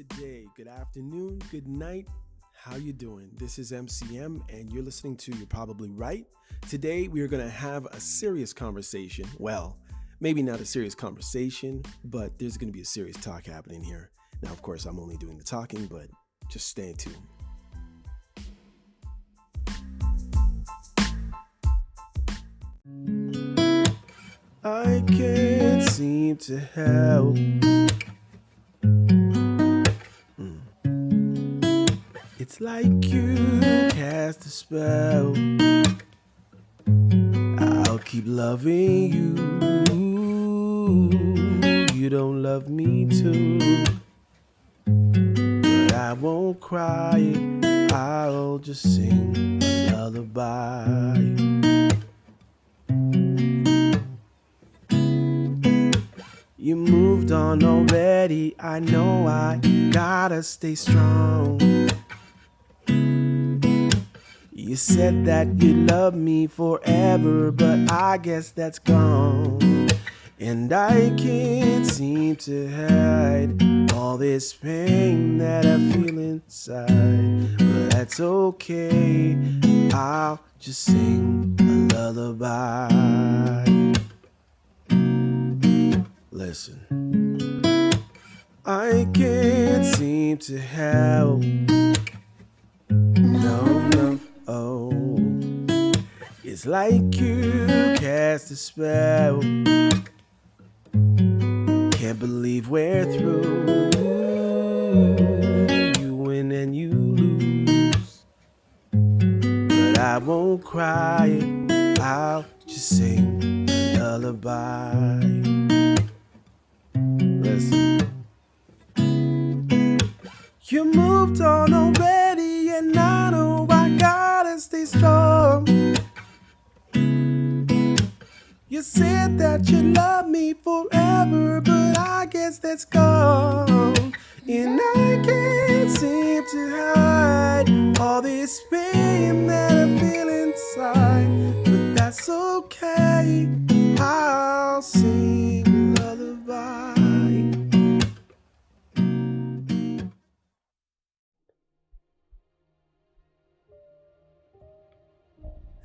Good day, good afternoon, good night. How you doing? This is MCM and you're listening to You're Probably Right. Today we are going to have a serious conversation. Well, maybe not a serious conversation, but there's going to be a serious talk happening here. Now, of course, I'm only doing the talking, but just stay tuned. I can't seem to help. It's like you cast a spell. I'll keep loving you. You don't love me too. But I won't cry. I'll just sing a lullaby. You moved on already. I know I gotta stay strong. You said that you love me forever, but I guess that's gone. And I can't seem to hide all this pain that I feel inside. But that's okay, I'll just sing a lullaby. Listen, I can't seem to help. No. Oh, it's like you cast a spell. Can't believe we're through. You win and you lose. But I won't cry. I'll just sing a lullaby. Listen. You moved on already, and I know I gotta stay strong. You said that you love me forever, but I guess that's gone. And I can't seem to hide all this pain that I feel inside. But that's okay, I'll sing a lullaby.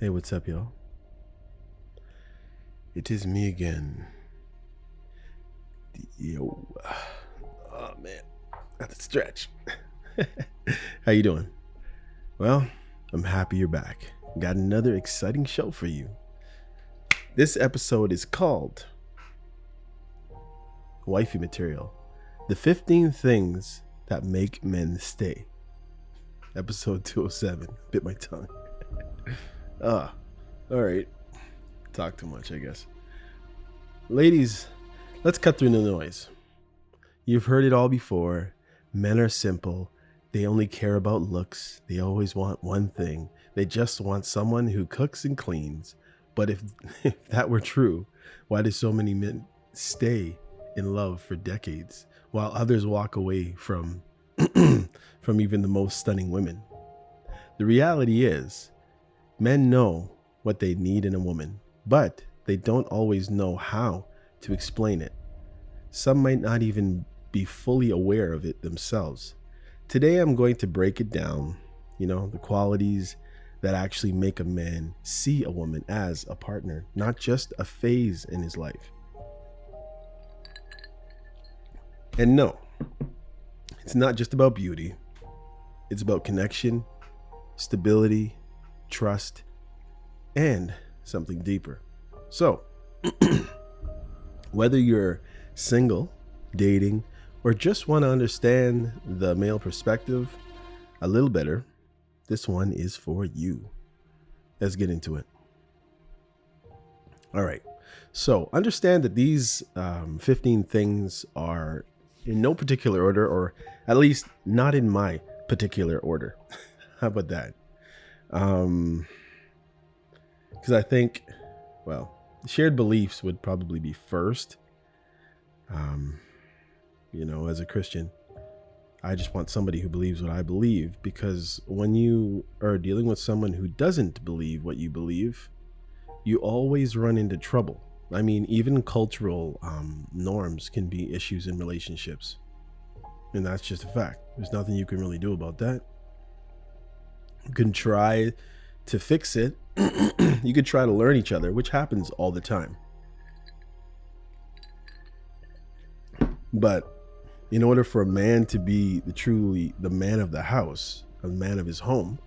Hey, what's up, y'all? It is me again. Yo. Oh, man. That's a stretch. How you doing? Well, I'm happy you're back. Got another exciting show for you. This episode is called Wifey Material. The 15 Things That Make Men Stay. Episode 207. Bit my tongue. All right. Talk too much, I guess. Ladies, let's cut through the noise. You've heard it all before. Men are simple. They only care about looks. They always want one thing. They just want someone who cooks and cleans. But if that were true, why do so many men stay in love for decades while others walk away from even the most stunning women? The reality is, men know what they need in a woman, but they don't always know how to explain it. Some might not even be fully aware of it themselves. Today, I'm going to break it down, the qualities that actually make a man see a woman as a partner, not just a phase in his life. And no, it's not just about beauty. It's about connection, stability, trust, and something deeper. So, whether you're single, dating, or just want to understand the male perspective a little better, this one is for you. Let's get into it. All right. So, understand that these 15 things are in no particular order, or at least not in my particular order. How about that? Because I think, shared beliefs would probably be first. As a Christian, I just want somebody who believes what I believe, because when you are dealing with someone who doesn't believe what you believe, you always run into trouble. I mean, even cultural norms can be issues in relationships. And that's just a fact. There's nothing you can really do about that. You can try to fix it. You could try to learn each other, which happens all the time. But in order for a man to be truly the man of the house, a man of his home,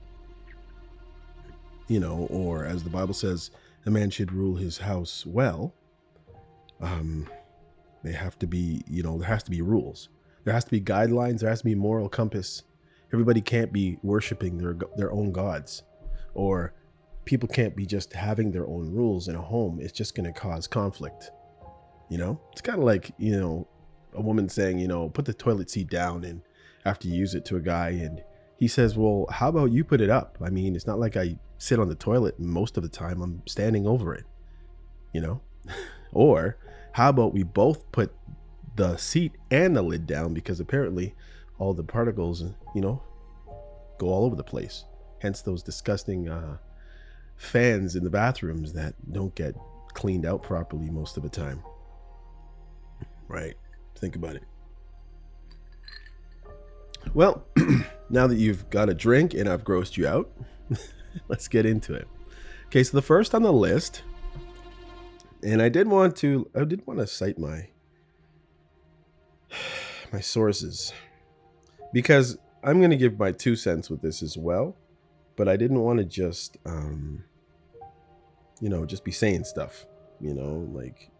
or as the Bible says, a man should rule his house well. They have to be, there has to be rules. There has to be guidelines. There has to be moral compass. Everybody can't be worshiping their own gods, or people can't be just having their own rules in a home. It's just going to cause conflict. It's kind of like, a woman saying, put the toilet seat down and after you use it to a guy, and he says, well, how about you put it up? I mean, it's not like I sit on the toilet most of the time. I'm standing over it, or how about we both put the seat and the lid down, because apparently all the particles, go all over the place. Hence those disgusting fans in the bathrooms that don't get cleaned out properly most of the time. Right? Think about it. Well, now that you've got a drink and I've grossed you out, let's get into it. Okay, so the first on the list, and I did want to cite my sources, because I'm going to give my 2 cents with this as well, but I didn't want to just just be saying stuff, like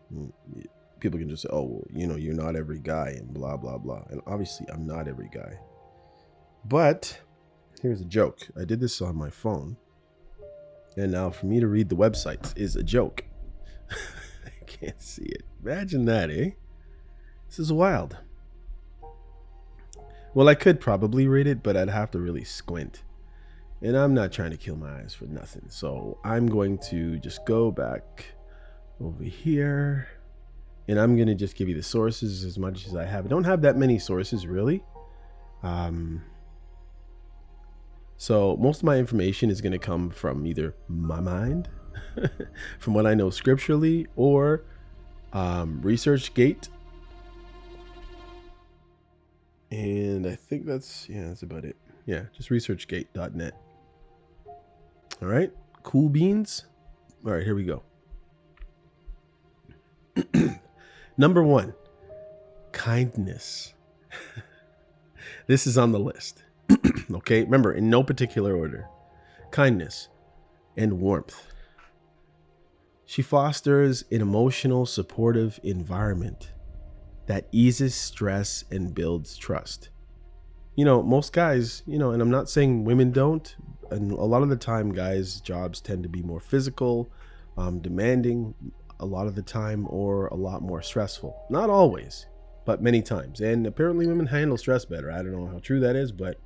people can just say, oh, well, you're not every guy and blah, blah, blah. And obviously I'm not every guy. But here's a joke. I did this on my phone. And now for me to read the websites is a joke. I can't see it. Imagine that, eh? This is wild. Well, I could probably read it, but I'd have to really squint. And I'm not trying to kill my eyes for nothing. So I'm going to just go back over here. And I'm going to just give you the sources as much as I have. I don't have that many sources, really. So most of my information is going to come from either my mind, from what I know scripturally, or ResearchGate. And I think that's about it. Yeah, just researchgate.net. All right, cool beans. All right, here we go. Number 1, kindness. This is on the list. Okay, remember, in no particular order. Kindness and warmth. She fosters an emotional, supportive environment that eases stress and builds trust. Most guys, and I'm not saying women don't, and a lot of the time guys' jobs tend to be more physical, demanding a lot of the time, or a lot more stressful. Not always, but many times. And apparently women handle stress better. I don't know how true that is, but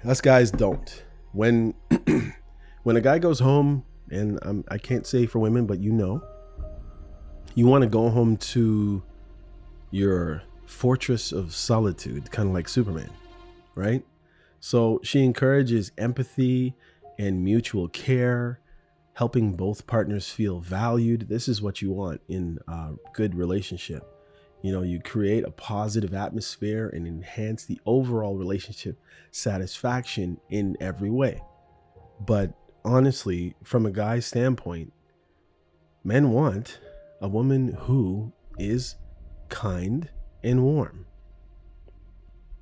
us guys don't. When a guy goes home, and I can't say for women, but you want to go home to your fortress of solitude, kind of like Superman, right? So she encourages empathy and mutual care, helping both partners feel valued. This is what you want in a good relationship. You create a positive atmosphere and enhance the overall relationship satisfaction in every way. But honestly, from a guy's standpoint, men want a woman who is kind and warm.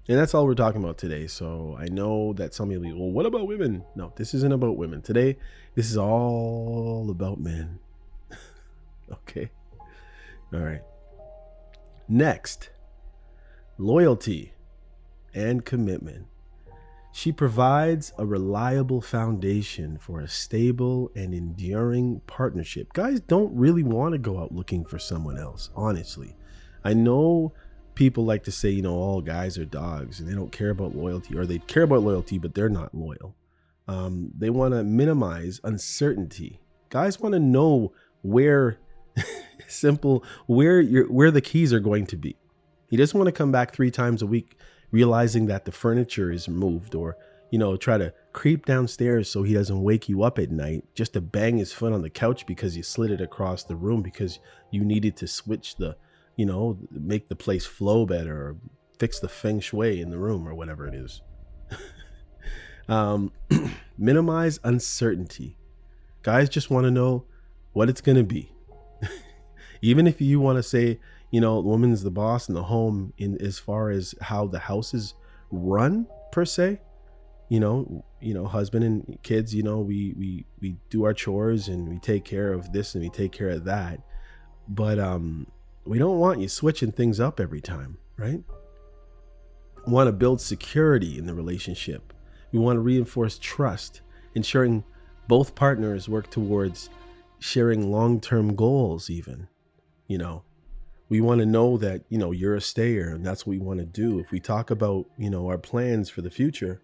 And that's all we're talking about today. So I know that some of you will be, well, what about women? No, this isn't about women. Today, this is all about men. Okay. All right. Next, loyalty and commitment. She provides a reliable foundation for a stable and enduring partnership. Guys don't really want to go out looking for someone else, honestly. I know people like to say, all guys are dogs and they don't care about loyalty, or they care about loyalty, but they're not loyal. They want to minimize uncertainty. Guys want to know where where the keys are going to be. He doesn't want to come back 3 times a week realizing that the furniture is moved, or try to creep downstairs so he doesn't wake you up at night just to bang his foot on the couch because you slid it across the room because you needed to switch the make the place flow better, or fix the feng shui in the room, or whatever it is. um, Minimize uncertainty. Guys just want to know what it's going to be. Even if you want to say, the woman's the boss in the home, in as far as how the house is run per se, husband and kids, we do our chores and we take care of this and we take care of that. But we don't want you switching things up every time, right? We want to build security in the relationship. We want to reinforce trust, ensuring both partners work towards sharing long-term goals even. We want to know that, you're a stayer, and that's what we want to do. If we talk about, our plans for the future,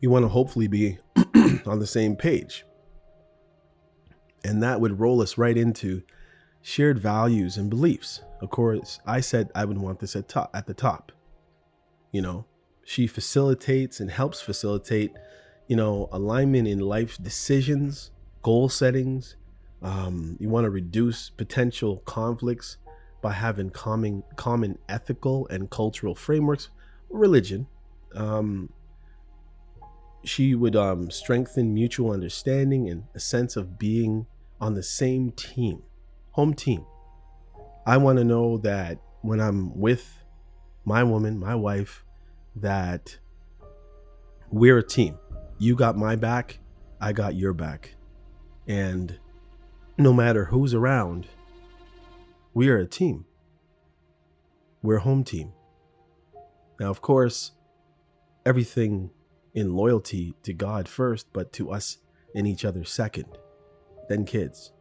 we want to hopefully be on the same page. And that would roll us right into shared values and beliefs. Of course, I said I would want this at the top. She facilitates and helps facilitate, alignment in life decisions, goal settings. You want to reduce potential conflicts by having common ethical and cultural frameworks. Religion. She would strengthen mutual understanding and a sense of being on the same team, home team. I want to know that when I'm with my woman, my wife, that we're a team. You got my back, I got your back. And no matter who's around, we are a team. We're a home team. Now, of course, everything in loyalty to God first, but to us and each other second, then kids.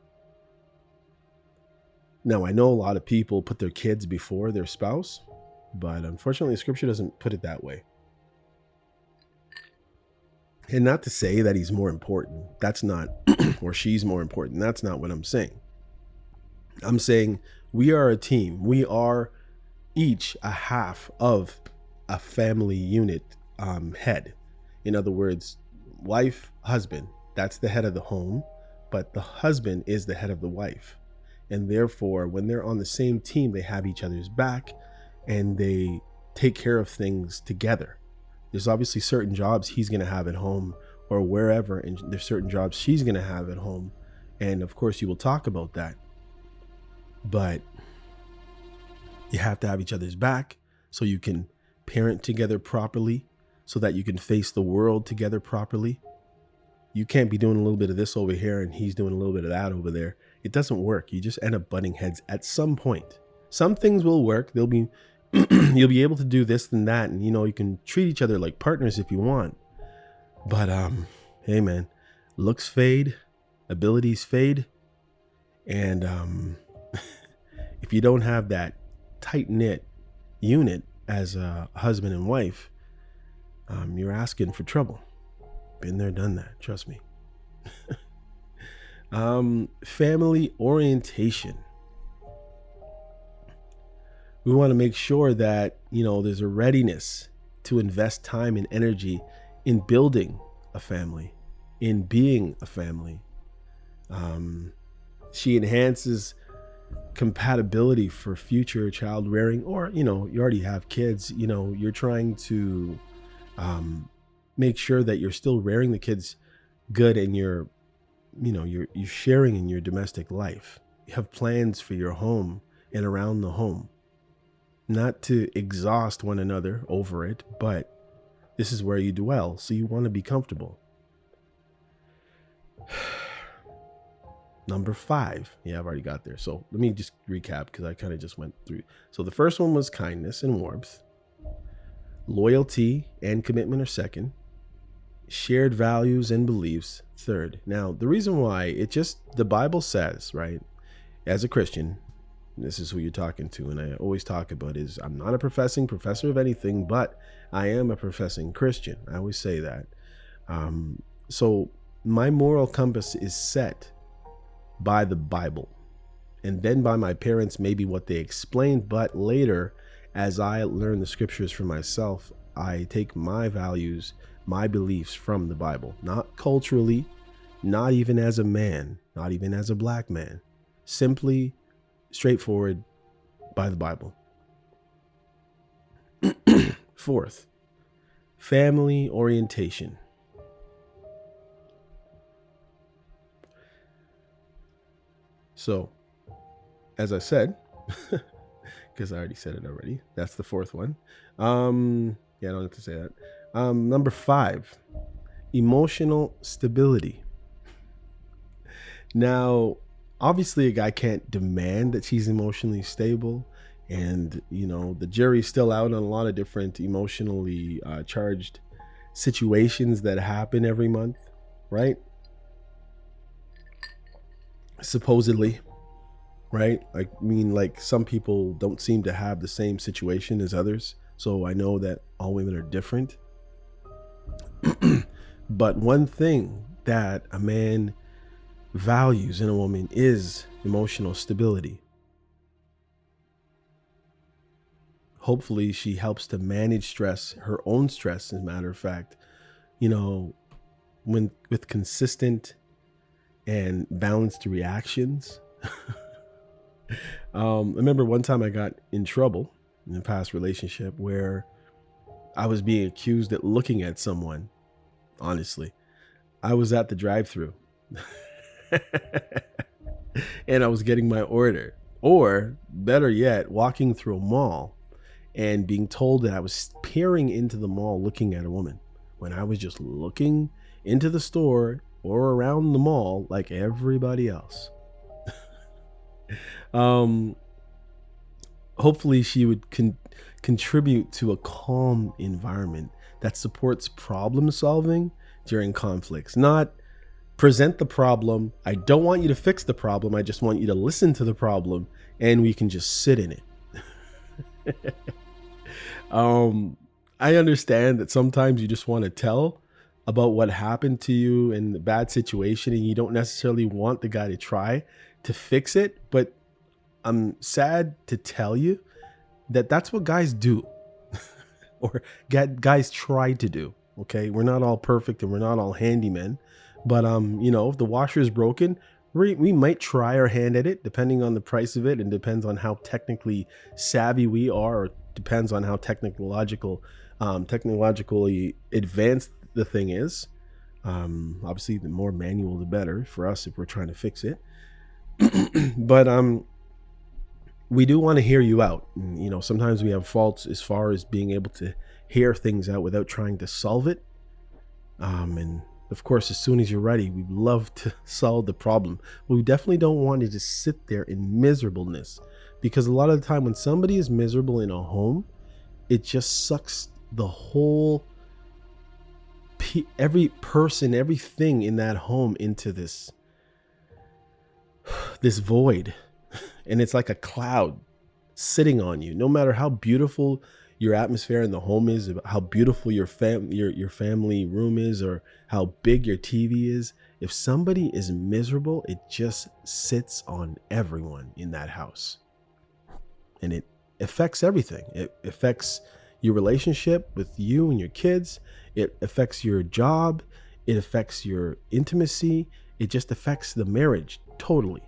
Now, I know a lot of people put their kids before their spouse, but unfortunately, Scripture doesn't put it that way. And not to say that he's more important. That's not, or she's more important. That's not what I'm saying. I'm saying we are a team. We are each a half of a family unit head. In other words, wife, husband, that's the head of the home, but the husband is the head of the wife. And therefore, when they're on the same team, they have each other's back and they take care of things together. There's obviously certain jobs he's going to have at home or wherever, and there's certain jobs she's going to have at home. And of course, you will talk about that. But you have to have each other's back so you can parent together properly, so that you can face the world together properly. You can't be doing a little bit of this over here and he's doing a little bit of that over there. It doesn't work. You just end up butting heads at some point. Some things will work. They'll be you'll be able to do this and that, and you can treat each other like partners if you want. But hey man, looks fade, abilities fade, and if you don't have that tight-knit unit as a husband and wife, you're asking for trouble. Been there, done that, trust me. Family orientation. We want to make sure that, there's a readiness to invest time and energy in building a family, in being a family. She enhances compatibility for future child rearing, or, you already have kids, you're trying to make sure that you're still rearing the kids good, and you're sharing in your domestic life. You have plans for your home and around the home. Not to exhaust one another over it, but this is where you dwell, so you want to be comfortable. Number 5. Yeah, I've already got there. So let me just recap, because I kind of just went through. So the first one was kindness and warmth. Loyalty and commitment are second. Shared values and beliefs, third. Now, the reason why, the Bible says, right, as a Christian, this is who you're talking to, and I always talk about is, I'm not a professing professor of anything, but I am a professing Christian. I always say that. So my moral compass is set by the Bible, and then by my parents, maybe what they explained, but later, as I learn the scriptures for myself, I take my values, my beliefs from the Bible, not culturally, not even as a man, not even as a black man, simply straightforward by the Bible. Fourth, family orientation. So, as I said, because I already said it already, that's the fourth one. Yeah, I don't have to say that. Number 5, emotional stability. Now, obviously, a guy can't demand that she's emotionally stable. And, the jury's still out on a lot of different emotionally charged situations that happen every month, right? Supposedly, right? Like some people don't seem to have the same situation as others. So I know that all women are different. But one thing that a man values in a woman is emotional stability. Hopefully she helps to manage stress, her own stress, as a matter of fact, when with consistent and balanced reactions. I remember one time I got in trouble in a past relationship where I was being accused of looking at someone. Honestly, I was at the drive-thru and I was getting my order, or better yet, walking through a mall and being told that I was peering into the mall looking at a woman when I was just looking into the store or around the mall like everybody else. Hopefully she would contribute to a calm environment that supports problem solving during conflicts, not present the problem. I don't want you to fix the problem. I just want you to listen to the problem and we can just sit in it. I understand that sometimes you just want to tell about what happened to you in the bad situation and you don't necessarily want the guy to try to fix it, but I'm sad to tell you that that's what guys do or guys try to do. Okay. We're not all perfect and we're not all handymen, but if the washer is broken, we might try our hand at it depending on the price of it and depends on how technically savvy we are, or depends on how technologically advanced the thing is. Obviously the more manual the better for us if we're trying to fix it. But we do want to hear you out. And, sometimes we have faults as far as being able to hear things out without trying to solve it. And of course, as soon as you're ready, we'd love to solve the problem. But we definitely don't want to just sit there in miserableness, because a lot of the time when somebody is miserable in a home, it just sucks the whole every person, everything in that home into this void. And it's like a cloud sitting on you. No matter how beautiful your atmosphere in the home is, how beautiful your family room is, or how big your TV is, if somebody is miserable, it just sits on everyone in that house. And it affects everything. It affects your relationship with you and your kids. It affects your job. It affects your intimacy. It just affects the marriage totally.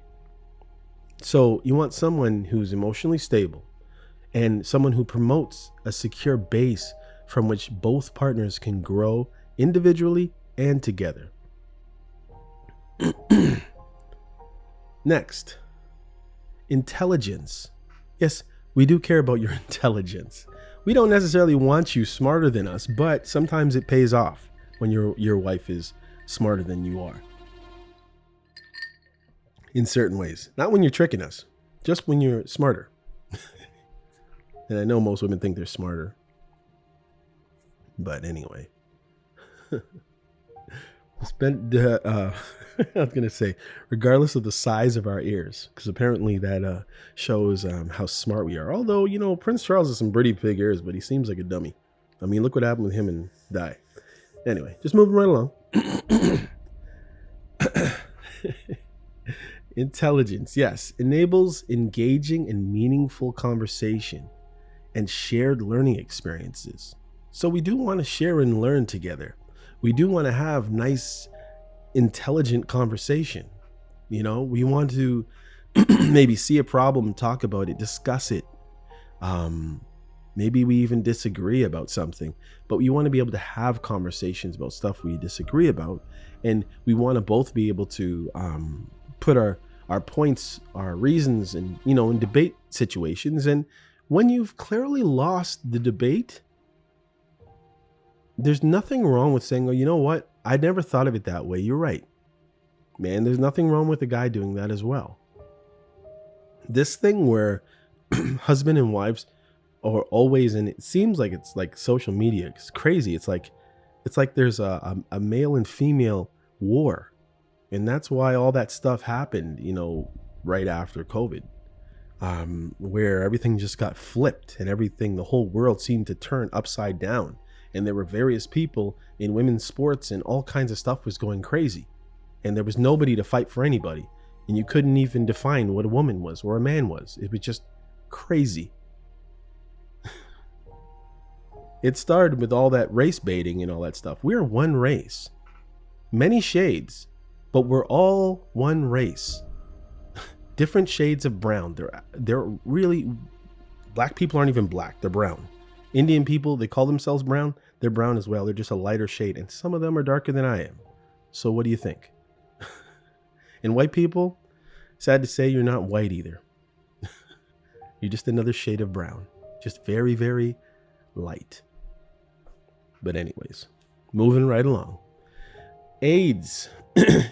So you want someone who's emotionally stable and someone who promotes a secure base from which both partners can grow individually and together. Next, intelligence. Yes, we do care about your intelligence. We don't necessarily want you smarter than us, but sometimes it pays off when your wife is smarter than you are. In certain ways. Not when you're tricking us, just when you're smarter. And I know most women think they're smarter. But anyway. I was going to say, regardless of the size of our ears, because apparently that shows how smart we are. Although, Prince Charles has some pretty big ears, but he seems like a dummy. I mean, look what happened with him and Di. Anyway, just moving right along. Intelligence, yes, enables engaging and meaningful conversation and shared learning experiences. So we do want to share and learn together. We do want to have nice, intelligent conversation. We want to maybe see a problem, talk about it, discuss it. Maybe we even disagree about something, but we want to be able to have conversations about stuff we disagree about. And we want to both be able to put our points, our reasons, and, in debate situations. And when you've clearly lost the debate, there's nothing wrong with saying, oh, you know what? I never thought of it that way. You're right. Man, there's nothing wrong with a guy doing that as well. This thing where husband and wives are always, and it seems like it's like social media. It's crazy. It's like there's a male and female war. And that's why all that stuff happened, right after COVID, where everything just got flipped and the whole world seemed to turn upside down. And there were various people in women's sports and all kinds of stuff was going crazy. And there was nobody to fight for anybody. And you couldn't even define what a woman was or a man was. It was just crazy. It started with all that race baiting and all that stuff. We're one race, many shades, but we're all one race. Different shades of brown. They're really, black people aren't even black. They're brown. Indian people, they call themselves brown. They're brown as well. They're just a lighter shade. And some of them are darker than I am. So what do you think? And white people, sad to say, you're not white either. You're just another shade of brown. Just very, very light. But anyways, moving right along. Aids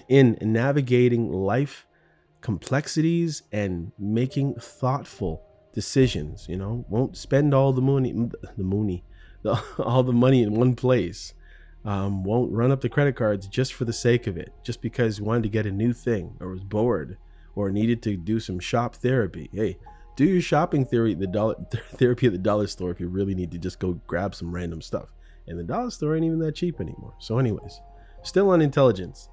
in navigating life complexities and making thoughtful decisions. Won't spend all the money in one place. Won't run up the credit cards just for the sake of it, just because you wanted to get a new thing or was bored or needed to do some shop therapy. Hey, do your shopping therapy at the dollar store if you really need to just go grab some random stuff. And the dollar store ain't even that cheap anymore. So anyways, still on intelligence.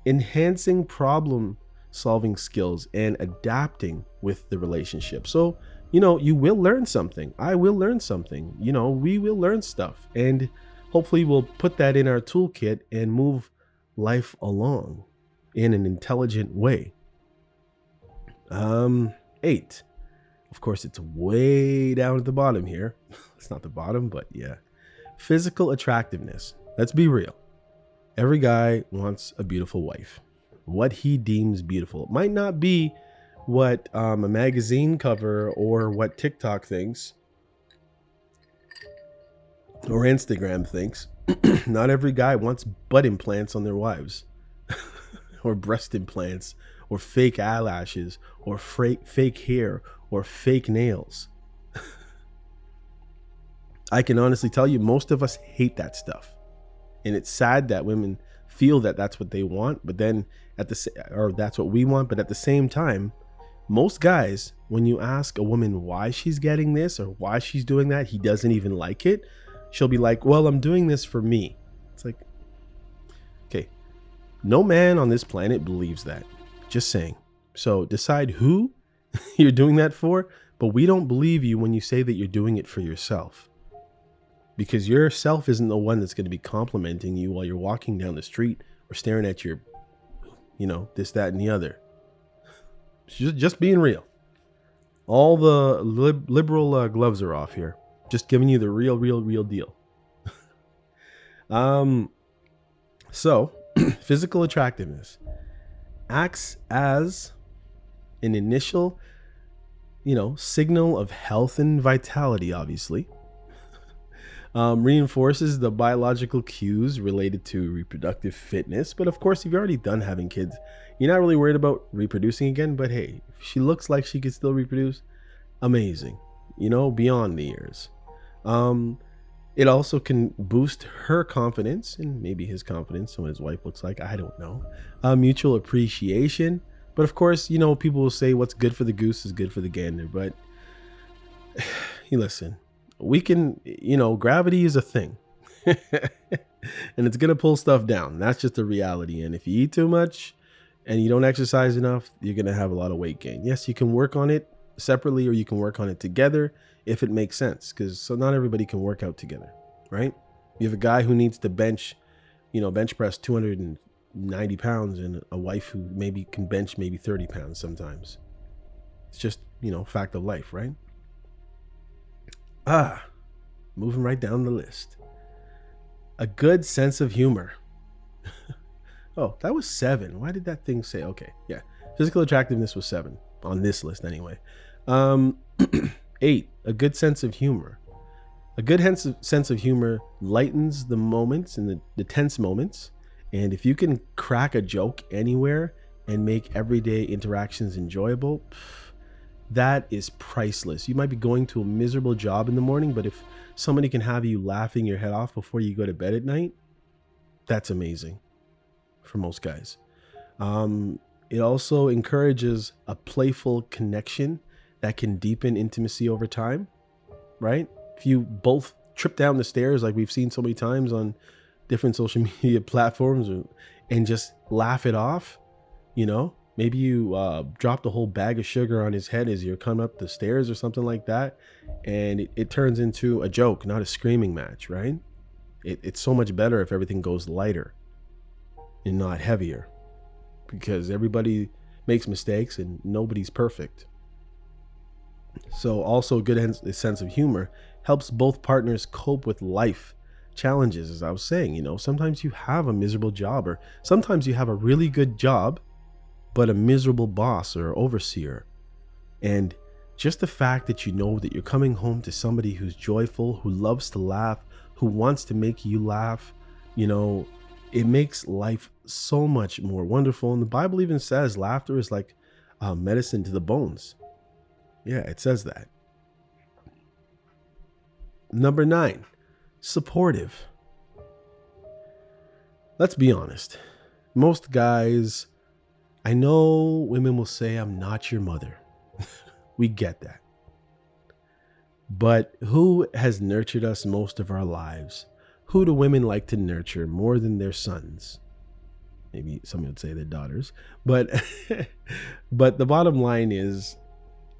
Enhancing problem solving skills and adapting with the relationship. So, you will learn something. I will learn something. We will learn stuff. And hopefully we'll put that in our toolkit and move life along in an intelligent way. 8. Of course, it's way down at the bottom here. It's not the bottom, but yeah. Physical attractiveness. Let's be real. Every guy wants a beautiful wife. What he deems beautiful. It might not be what a magazine cover or what TikTok thinks or Instagram thinks. Not every guy wants butt implants on their wives or breast implants or fake eyelashes or fake hair or fake nails. I can honestly tell you, most of us hate that stuff. And it's sad that women feel that that's what they want, but then that's what we want. But at the same time, most guys, when you ask a woman why she's getting this or why she's doing that, he doesn't even like it. She'll be like, well, I'm doing this for me. It's like, okay, no man on this planet believes that. Just saying. So decide who you're doing that for, but we don't believe you when you say that you're doing it for yourself. Because yourself isn't the one that's going to be complimenting you while you're walking down the street or staring at your, this, that, and the other. Just being real. All the liberal gloves are off here. Just giving you the real deal. So, physical attractiveness acts as an initial, signal of health and vitality, obviously. Reinforces the biological cues related to reproductive fitness. But of course, if you're already done having kids, you're not really worried about reproducing again. But hey, if she looks like she could still reproduce, amazing, beyond the years. It also can boost her confidence and maybe his confidence. So what his wife looks like, I don't know. Mutual appreciation. But of course, people will say what's good for the goose is good for the gander. But listen. We can, gravity is a thing and it's going to pull stuff down. That's just the reality. And if you eat too much and you don't exercise enough, you're going to have a lot of weight gain. Yes, you can work on it separately or you can work on it together if it makes sense. So not everybody can work out together, right? You have a guy who needs to bench press 200 90 pounds and a wife who maybe can bench maybe 30 pounds sometimes. It's just, fact of life, right? Moving right down the list. A good sense of humor. Oh, that was 7. Why did that thing say? Okay, yeah. Physical attractiveness was 7 on this list anyway. 8, a good sense of humor. A good sense of humor lightens the moments and the tense moments. And if you can crack a joke anywhere and make everyday interactions enjoyable, that is priceless. You might be going to a miserable job in the morning, but if somebody can have you laughing your head off before you go to bed at night, that's amazing for most guys. It also encourages a playful connection that can deepen intimacy over time, right? If you both trip down the stairs like we've seen so many times on different social media platforms and just laugh it off, maybe you dropped a whole bag of sugar on his head as you're coming up the stairs or something like that, and it turns into a joke, not a screaming match, right? It's so much better if everything goes lighter and not heavier, because everybody makes mistakes and nobody's perfect. So also a good sense of humor helps both partners cope with life challenges. As I was saying, sometimes you have a miserable job, or sometimes you have a really good job but a miserable boss or overseer. And just the fact that that you're coming home to somebody who's joyful, who loves to laugh, who wants to make you laugh, it makes life so much more wonderful. And the Bible even says laughter is like medicine to the bones. Yeah, it says that. Number 9, supportive. Let's be honest. Most guys, I know women will say, I'm not your mother. We get that. But who has nurtured us most of our lives? Who do women like to nurture more than their sons? Maybe some would say their daughters. But the bottom line is,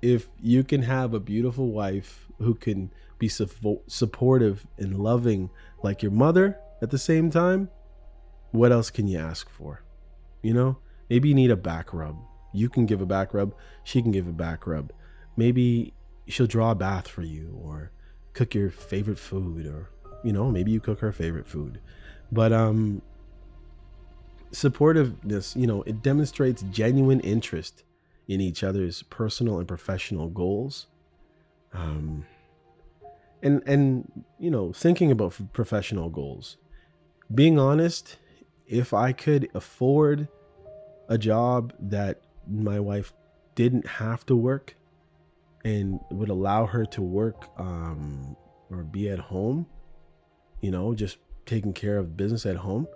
if you can have a beautiful wife who can be supportive and loving like your mother at the same time, what else can you ask for? Maybe you need a back rub. You can give a back rub. She can give a back rub. Maybe she'll draw a bath for you or cook your favorite food, or, maybe you cook her favorite food. But supportiveness, it demonstrates genuine interest in each other's personal and professional goals. And thinking about professional goals, being honest, if I could afford a job that my wife didn't have to work and would allow her to work or be at home, just taking care of business at home,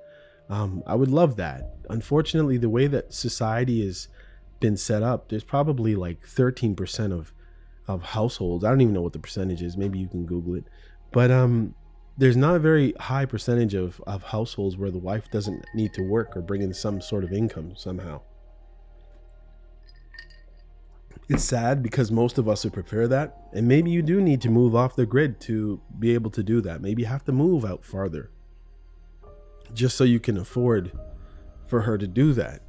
I would love that. Unfortunately, the way that society has been set up, there's probably like 13% of households. I don't even know what the percentage is. Maybe you can Google it. But there's not a very high percentage of households where the wife doesn't need to work or bring in some sort of income somehow. It's sad because most of us would prefer that. And maybe you do need to move off the grid to be able to do that. Maybe you have to move out farther just so you can afford for her to do that.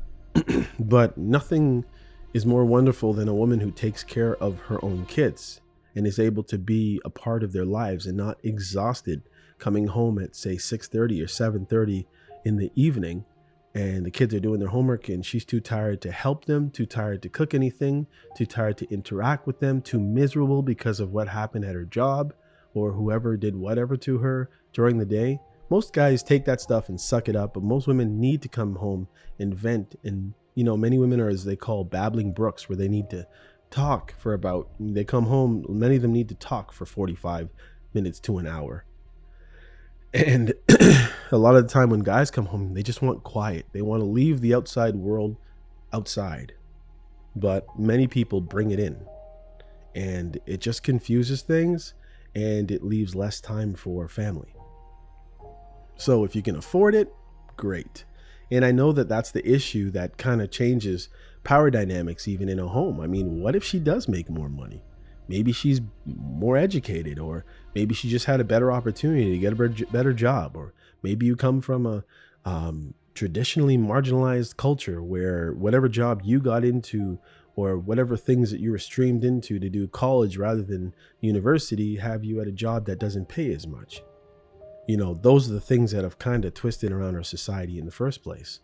But nothing is more wonderful than a woman who takes care of her own kids and is able to be a part of their lives and not exhausted coming home at, say, 6:30 or 7:30 in the evening, and the kids are doing their homework and she's too tired to help them, too tired to cook anything, too tired to interact with them, too miserable because of what happened at her job or whoever did whatever to her during the day. Most guys take that stuff and suck it up, but most women need to come home and vent. And, many women are, as they call, babbling brooks, where they need to talk for they come home, many of them need to talk for 45 minutes to an hour. And a lot of the time when guys come home, they just want quiet. They want to leave the outside world outside. But many people bring it in, and it just confuses things, and it leaves less time for family. So if you can afford it, great. And I know that that's the issue that kind of changes power dynamics even in a home. I mean, what if she does make more money? Maybe she's more educated, or maybe she just had a better opportunity to get a better job, or maybe you come from a traditionally marginalized culture where whatever job you got into or whatever things that you were streamed into to do college rather than university have you at a job that doesn't pay as much. Those are the things that have kind of twisted around our society in the first place.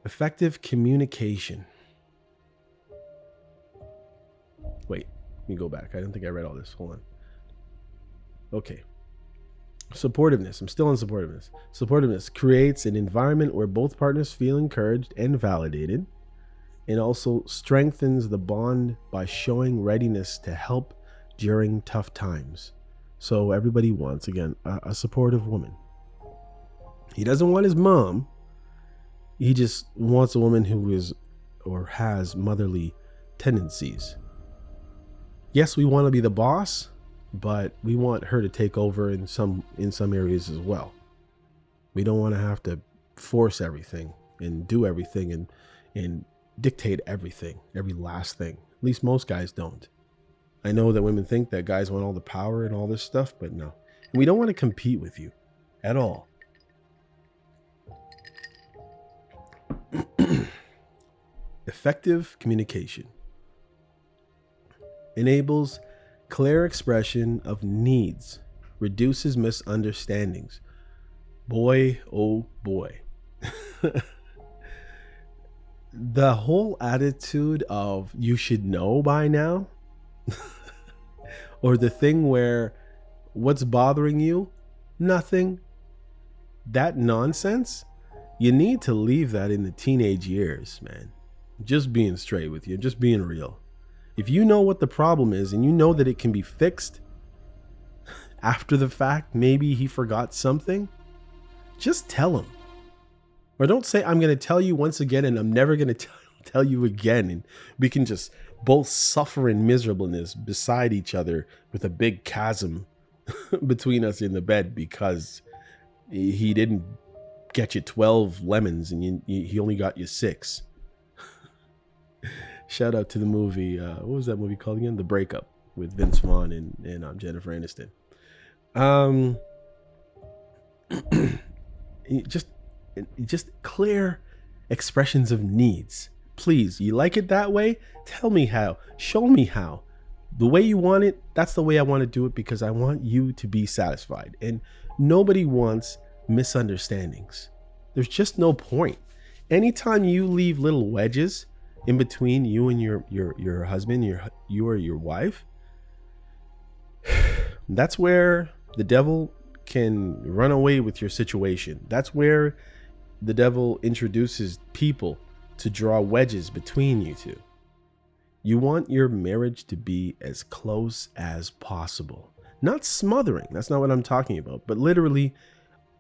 Effective communication. Wait, let me go back. I don't think I read all this. Hold on. Okay. Supportiveness. I'm still on supportiveness. Supportiveness creates an environment where both partners feel encouraged and validated, and also strengthens the bond by showing readiness to help during tough times. So everybody wants, again, a supportive woman. He doesn't want his mom. He just wants a woman who is or has motherly tendencies. Yes, we want to be the boss, but we want her to take over in some areas as well. We don't want to have to force everything and do everything and dictate everything, every last thing. At least most guys don't. I know that women think that guys want all the power and all this stuff, but no. And we don't want to compete with you at all. Effective communication enables clear expression of needs, reduces misunderstandings. Boy, oh boy. The whole attitude of you should know by now, or the thing where what's bothering you? Nothing. That nonsense, you need to leave that in the teenage years, man. Just being straight with you, just being real. If you know what the problem is and you know that it can be fixed after the fact, maybe he forgot something, just tell him. Or don't say, I'm going to tell you once again and I'm never going to tell you again. And we can just both suffer in miserableness beside each other with a big chasm between us in the bed because he didn't get you 12 lemons and he only got you 6. Shout out to the movie. What was that movie called again? The Breakup with Vince Vaughn and Jennifer Aniston. Just clear expressions of needs. Please, you like it that way? Tell me how. Show me how. The way you want it, that's the way I want to do it because I want you to be satisfied. And nobody wants misunderstandings. There's just no point. Anytime you leave little wedges in between you and your husband, you or your wife, that's where the devil can run away with your situation. That's where the devil introduces people to draw wedges between you two. You want your marriage to be as close as possible. Not smothering. That's not what I'm talking about. But literally,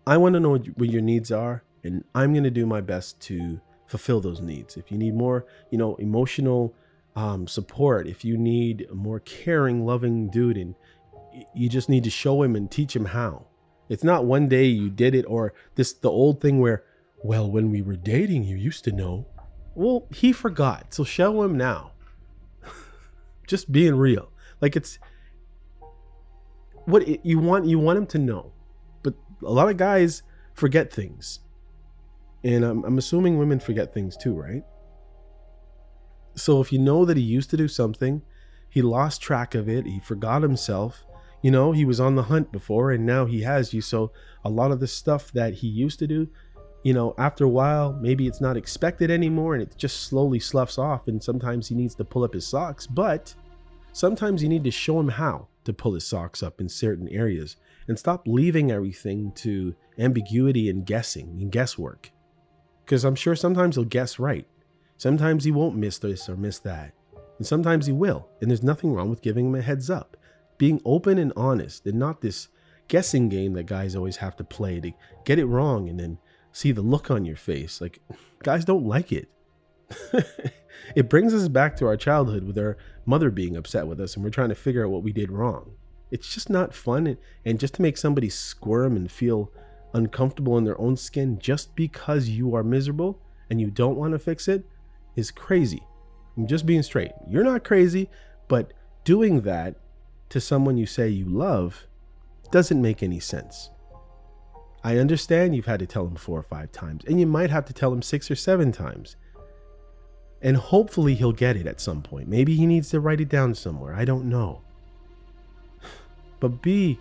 I want to know what your needs are, and I'm going to do my best to fulfill those needs. If you need more, emotional support, if you need a more caring, loving dude, and you just need to show him and teach him how. It's not one day you did it, or the old thing where, well, when we were dating, you used to know. Well, he forgot, so show him now. Just being real. Like, it's what you want him to know. But a lot of guys forget things. And I'm assuming women forget things too, right? So if you know that he used to do something, he lost track of it, he forgot himself, he was on the hunt before and now he has you. So a lot of the stuff that he used to do, after a while, maybe it's not expected anymore and it just slowly sloughs off. And sometimes he needs to pull up his socks, but sometimes you need to show him how to pull his socks up in certain areas and stop leaving everything to ambiguity and guessing and guesswork. Because I'm sure sometimes he'll guess right. Sometimes he won't miss this or miss that. And sometimes he will. And there's nothing wrong with giving him a heads up. Being open and honest and not this guessing game that guys always have to play to get it wrong and then see the look on your face. Like, guys don't like it. It brings us back to our childhood with our mother being upset with us and we're trying to figure out what we did wrong. It's just not fun. And just to make somebody squirm and feel uncomfortable in their own skin just because you are miserable and you don't want to fix it is crazy. I'm just being straight. You're not crazy, but doing that to someone you say you love Doesn't make any sense. I understand you've had to tell him 4 or 5 times, and you might have to tell him 6 or 7 times. And hopefully he'll get it at some point. Maybe he needs to write it down somewhere. I don't know. But be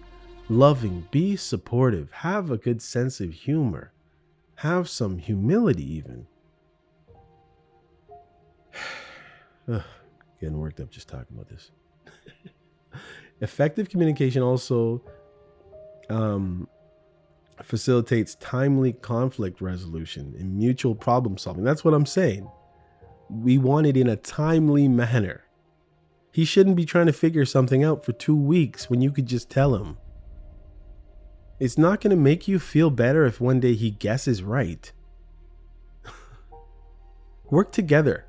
loving, be supportive, have a good sense of humor, have some humility even. Getting worked up just talking about this. Effective communication also facilitates timely conflict resolution and mutual problem solving. That's what I'm saying. We want it in a timely manner. He shouldn't be trying to figure something out for 2 weeks when you could just tell him. It's not going to make you feel better if one day he guesses right. Work together.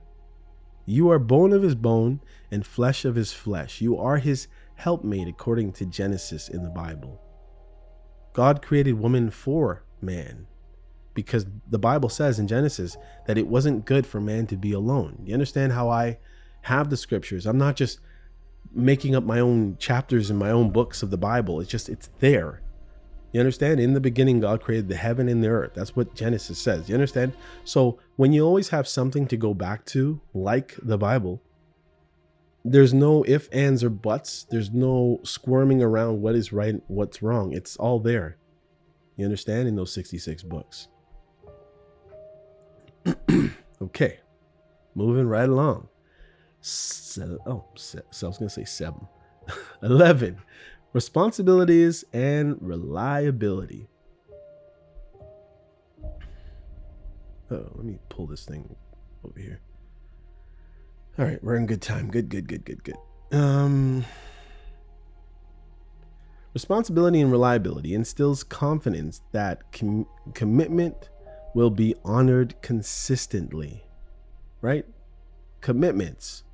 You are bone of his bone and flesh of his flesh. You are his helpmate according to Genesis in the Bible. God created woman for man because the Bible says in Genesis that it wasn't good for man to be alone. You understand how I have the scriptures? I'm not just making up my own chapters in my own books of the Bible. It's there. You understand? In the beginning, God created the heaven and the earth. That's what Genesis says. You understand? So when you always have something to go back to, like the Bible, there's no ifs, ands, or buts. There's no squirming around what is right, what's wrong. It's all there. You understand? In those 66 books. Okay. Moving right along. So I was going to say 7. 11. Responsibilities and reliability. Oh, let me pull this thing over here. All right, we're in good time. Good. Responsibility and reliability instills confidence that commitment will be honored consistently, right? Commitments,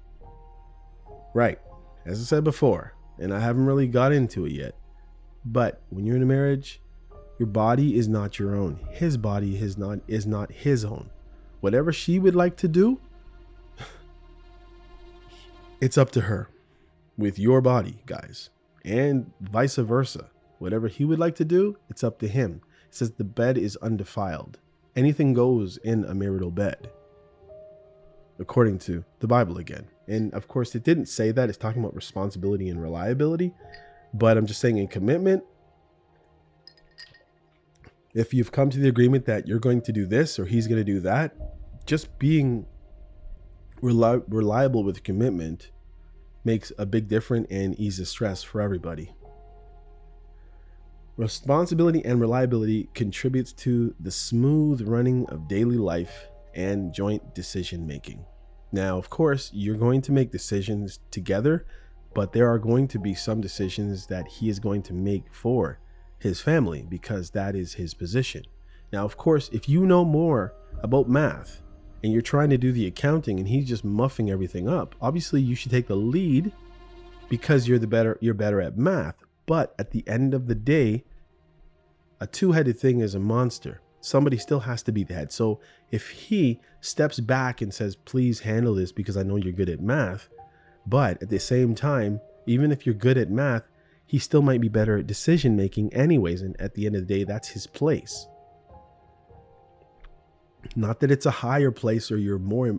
right? As I said before, and I haven't really got into it yet, but when you're in a marriage, your body is not your own. His body is not his own. Whatever she would like to do, it's up to her with your body, guys, and vice versa. Whatever he would like to do, it's up to him. It says the bed is undefiled. Anything goes in a marital bed, according to the Bible again. And of course, it didn't say that. It's talking about responsibility and reliability. But I'm just saying in commitment, if you've come to the agreement that you're going to do this or he's going to do that, just being reliable with commitment makes a big difference and eases stress for everybody. Responsibility and reliability contributes to the smooth running of daily life and joint decision making. Now, of course, you're going to make decisions together, but there are going to be some decisions that he is going to make for his family because that is his position. Now, of course, if you know more about math and you're trying to do the accounting and he's just muffing everything up, obviously you should take the lead because you're better at math. But at the end of the day, a two-headed thing is a monster. Somebody still has to be the head. So if he steps back and says, please handle this because I know you're good at math, but at the same time, even if you're good at math, he still might be better at decision making anyways. And at the end of the day, that's his place. Not that it's a higher place or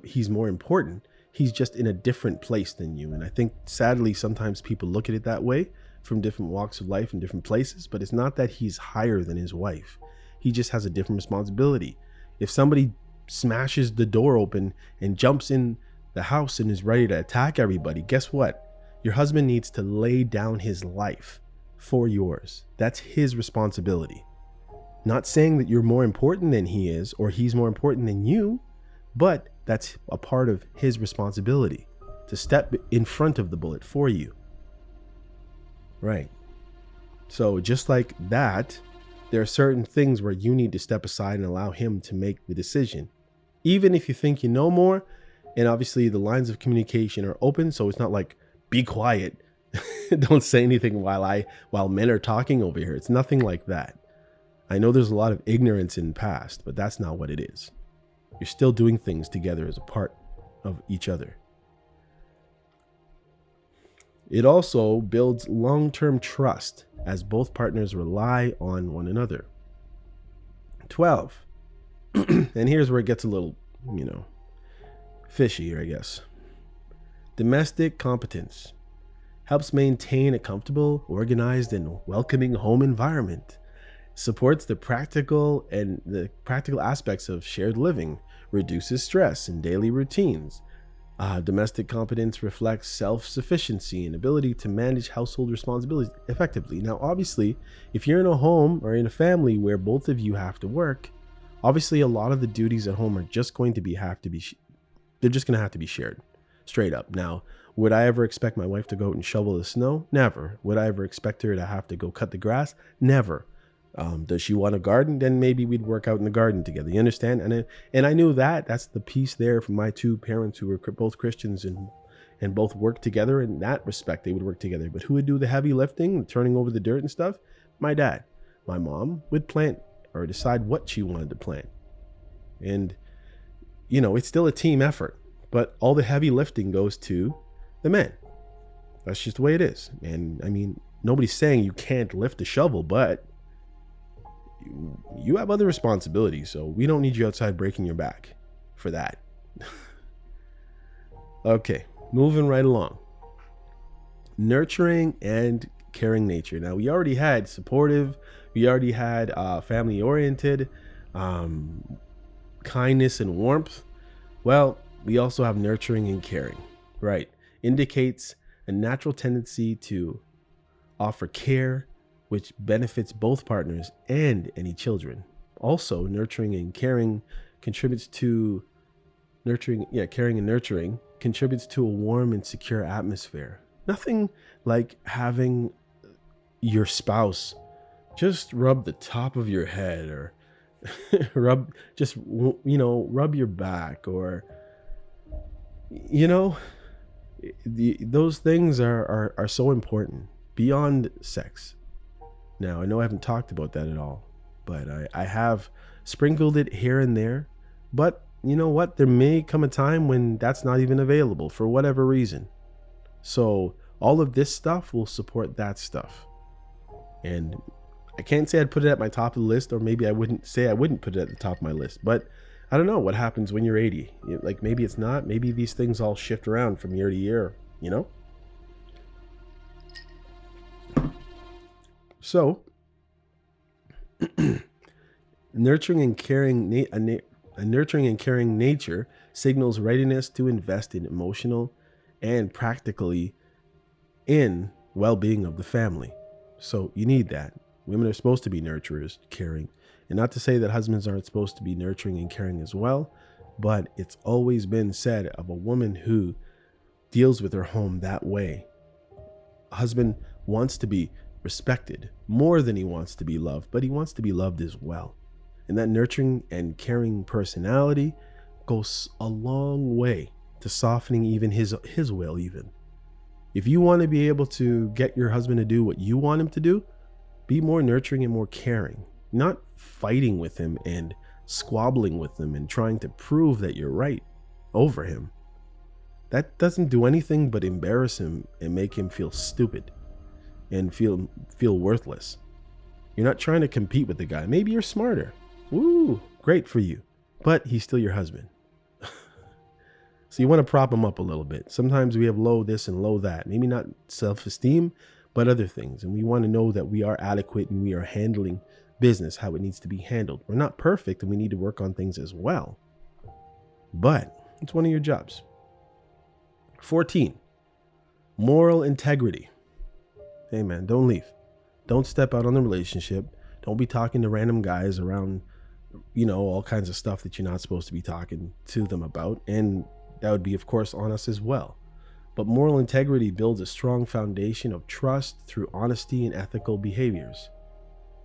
he's more important. He's just in a different place than you. And I think sadly, sometimes people look at it that way from different walks of life and different places, but it's not that he's higher than his wife. He just has a different responsibility. If somebody smashes the door open and jumps in the house and is ready to attack everybody, guess what? Your husband needs to lay down his life for yours. That's his responsibility. Not saying that you're more important than he is or he's more important than you, but that's a part of his responsibility to step in front of the bullet for you. Right. So just like that, there are certain things where you need to step aside and allow him to make the decision. Even if you think you know more, and obviously the lines of communication are open, so it's not like, be quiet, don't say anything while men are talking over here. It's nothing like that. I know there's a lot of ignorance in the past, but that's not what it is. You're still doing things together as a part of each other. It also builds long-term trust as both partners rely on one another. 12. And here's where it gets a little, fishy, I guess. Domestic competence helps maintain a comfortable, organized, and welcoming home environment. Supports the practical aspects of shared living, reduces stress in daily routines. Domestic competence reflects self-sufficiency and ability to manage household responsibilities effectively. Now, obviously, if you're in a home or in a family where both of you have to work, obviously a lot of the duties at home are just going to they're just going to have to be shared, straight up. Now, would I ever expect my wife to go out and shovel the snow? Never. Would I ever expect her to have to go cut the grass? Never. Does she want a garden? Then maybe we'd work out in the garden together. You understand? And I knew that's the piece there from my two parents who were both Christians and both worked together. In that respect, they would work together. But who would do the heavy lifting, turning over the dirt and stuff? My dad. My mom would plant or decide what she wanted to plant. And, it's still a team effort. But all the heavy lifting goes to the men. That's just the way it is. And I mean, nobody's saying you can't lift a shovel, but you have other responsibilities, so we don't need you outside breaking your back for that. Okay, moving right along. Nurturing and caring nature. Now, we already had supportive, we already had family oriented, kindness and warmth. Well, we also have nurturing and caring, right? Indicates a natural tendency to offer care, which benefits both partners and any children. Also, nurturing and caring contributes to caring and nurturing contributes to a warm and secure atmosphere. Nothing like having your spouse just rub the top of your head or rub your back, or those things are so important beyond sex. Now, I know I haven't talked about that at all, but I have sprinkled it here and there. But you know what? There may come a time when that's not even available for whatever reason. So all of this stuff will support that stuff. And I can't say I'd put it at my top of the list, or maybe I wouldn't put it at the top of my list. But I don't know what happens when you're 80. Like, maybe it's not. Maybe these things all shift around from year to year, So, nurturing and caring nature signals readiness to invest in emotional and practically in well-being of the family. So you need that. Women are supposed to be nurturers, caring, and not to say that husbands aren't supposed to be nurturing and caring as well, but it's always been said of a woman who deals with her home that way. A husband wants to be respected more than he wants to be loved, but he wants to be loved as well. And that nurturing and caring personality goes a long way to softening even his will. Even if you want to be able to get your husband to do what you want him to do, be more nurturing and more caring, not fighting with him and squabbling with him and trying to prove that you're right over him. That doesn't do anything but embarrass him and make him feel stupid and feel worthless. You're not trying to compete with the guy. Maybe you're smarter. Woo, great for you. But he's still your husband. So you want to prop him up a little bit. Sometimes we have low this and low that. Maybe not self-esteem, but other things. And we want to know that we are adequate and we are handling business how it needs to be handled. We're not perfect and we need to work on things as well. But it's one of your jobs. 14, moral integrity. Hey man, don't leave. Don't step out on the relationship. Don't be talking to random guys around, all kinds of stuff that you're not supposed to be talking to them about. And that would be, of course, on us as well. But moral integrity builds a strong foundation of trust through honesty and ethical behaviors.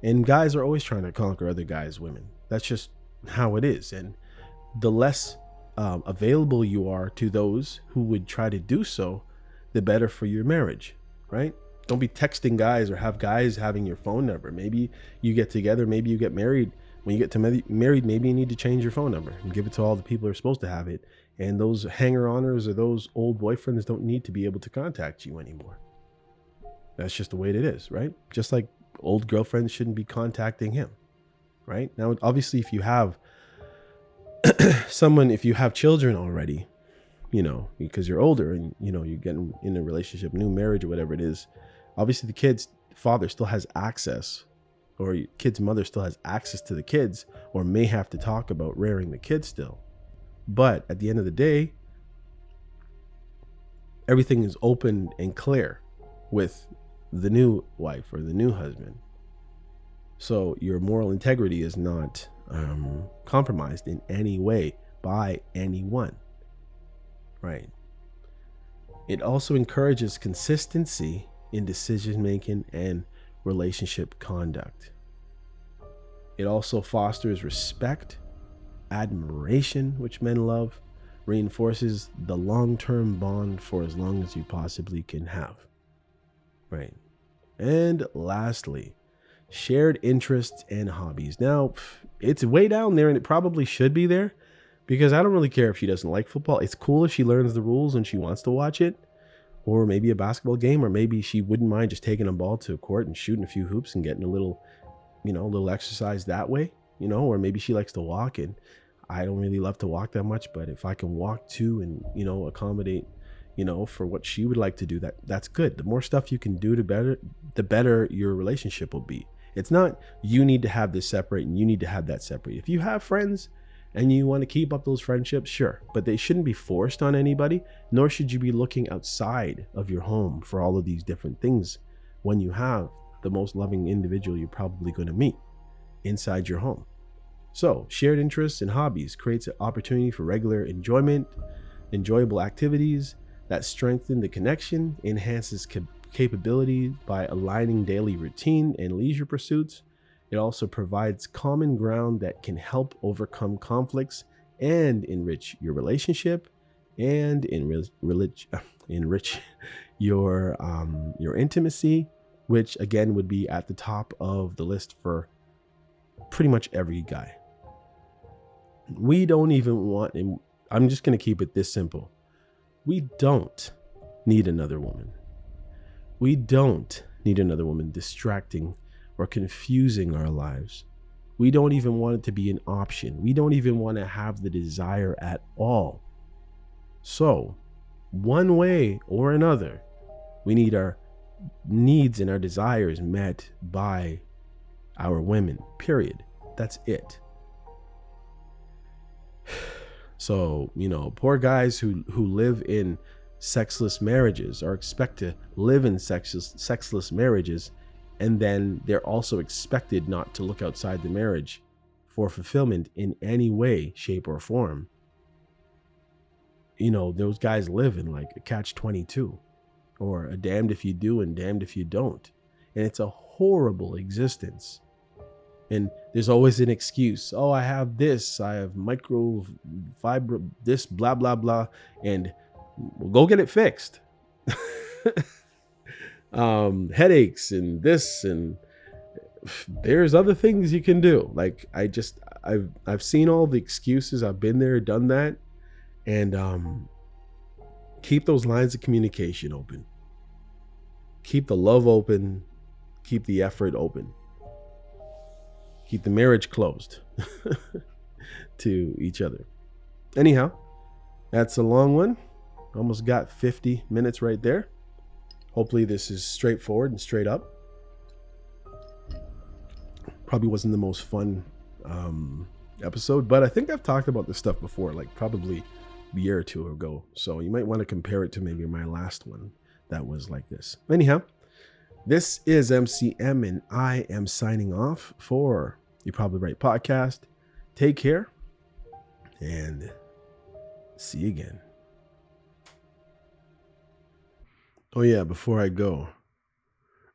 And guys are always trying to conquer other guys' women. That's just how it is. And the less available you are to those who would try to do so, the better for your marriage, right? Don't be texting guys or have guys having your phone number. Maybe you get together, maybe you get married. When you get to married, maybe you need to change your phone number and give it to all the people who are supposed to have it. And those hanger-oners or those old boyfriends don't need to be able to contact you anymore. That's just the way it is, right? Just like old girlfriends shouldn't be contacting him, right? Now, obviously, if you have if you have children already, because you're older and, you're getting in a relationship, new marriage or whatever it is, obviously the kid's father still has access, or your kid's mother still has access to the kids, or may have to talk about rearing the kids still. But at the end of the day, everything is open and clear with the new wife or the new husband. So your moral integrity is not compromised in any way by anyone, right? It also encourages consistency in decision making and relationship conduct. It also fosters respect, admiration, which men love, reinforces the long-term bond for as long as you possibly can have, right? And lastly, shared interests and hobbies. Now, it's way down there, and it probably should be there, because I don't really care if she doesn't like football. It's cool if she learns the rules and she wants to watch it, or maybe a basketball game, or maybe she wouldn't mind just taking a ball to a court and shooting a few hoops and getting a little exercise that way, or maybe she likes to walk, and I don't really love to walk that much, but if I can walk too and, accommodate, for what she would like to do, that's good. The more stuff you can do, the better your relationship will be. It's not you need to have this separate and you need to have that separate. If you have friends and you want to keep up those friendships, sure, but they shouldn't be forced on anybody, nor should you be looking outside of your home for all of these different things when you have the most loving individual you're probably going to meet inside your home. So shared interests and hobbies creates an opportunity for regular enjoyment, enjoyable activities that strengthen the connection, enhances capability by aligning daily routine and leisure pursuits. It also provides common ground that can help overcome conflicts and enrich your relationship and enrich your intimacy, which again would be at the top of the list for pretty much every guy. We don't even want, and I'm just going to keep it this simple. We don't need another woman. We don't need another woman distracting or confusing our lives. We don't even want it to be an option. We don't even want to have the desire at all. So, one way or another, we need our needs and our desires met by our women, period. That's it. So, poor guys who live in sexless marriages or expect to live in sexless marriages, and then they're also expected not to look outside the marriage for fulfillment in any way, shape, or form. Those guys live in like a catch-22, or a damned if you do and damned if you don't. And it's a horrible existence. And there's always an excuse. Oh, I have this, I have microfiber, this, blah, blah, blah. And we'll go get it fixed. Headaches and this, and there's other things you can do. Like I've seen all the excuses. I've been there, done that. And keep those lines of communication open. Keep the love open. Keep the effort open. Keep the marriage closed to each other. Anyhow, that's a long one. Almost got 50 minutes right there. Hopefully this is straightforward and straight up. Probably wasn't the most fun episode, but I think I've talked about this stuff before, like probably a year or two ago. So you might want to compare it to maybe my last one that was like this. Anyhow, this is MCM, and I am signing off for You Probably Right podcast. Take care and see you again. Oh yeah, before I go,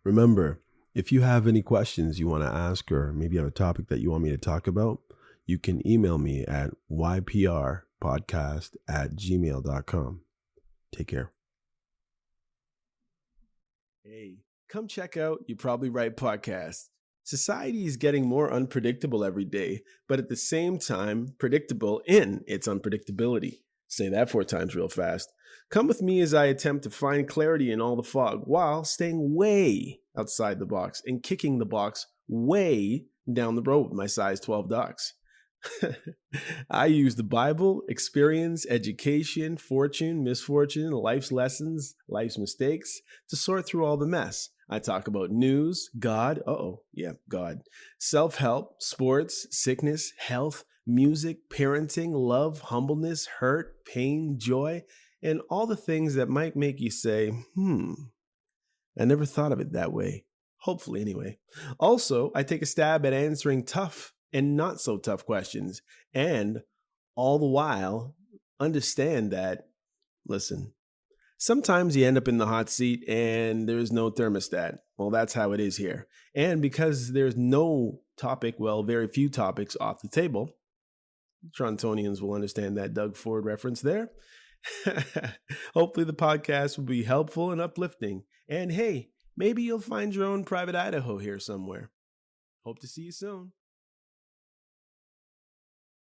remember, if you have any questions you want to ask, or maybe have a topic that you want me to talk about, you can email me at yprpodcast@gmail.com. Take care. Hey, come check out You Probably Right podcast. Society is getting more unpredictable every day, but at the same time, predictable in its unpredictability. Say that 4 times real fast. Come with me as I attempt to find clarity in all the fog while staying way outside the box and kicking the box way down the road with my size 12 docs. I use the Bible, experience, education, fortune, misfortune, life's lessons, life's mistakes to sort through all the mess. I talk about news, God, God, self-help, sports, sickness, health, music, parenting, love, humbleness, hurt, pain, joy, and all the things that might make you say, I never thought of it that way. Hopefully, anyway. Also, I take a stab at answering tough and not so tough questions, and all the while understand that, listen, sometimes you end up in the hot seat and there's no thermostat. Well, that's how it is here. And because there's no topic, very few topics off the table, Torontonians will understand that Doug Ford reference there. Hopefully the podcast will be helpful and uplifting. And hey, maybe you'll find your own private Idaho here somewhere. Hope to see you soon.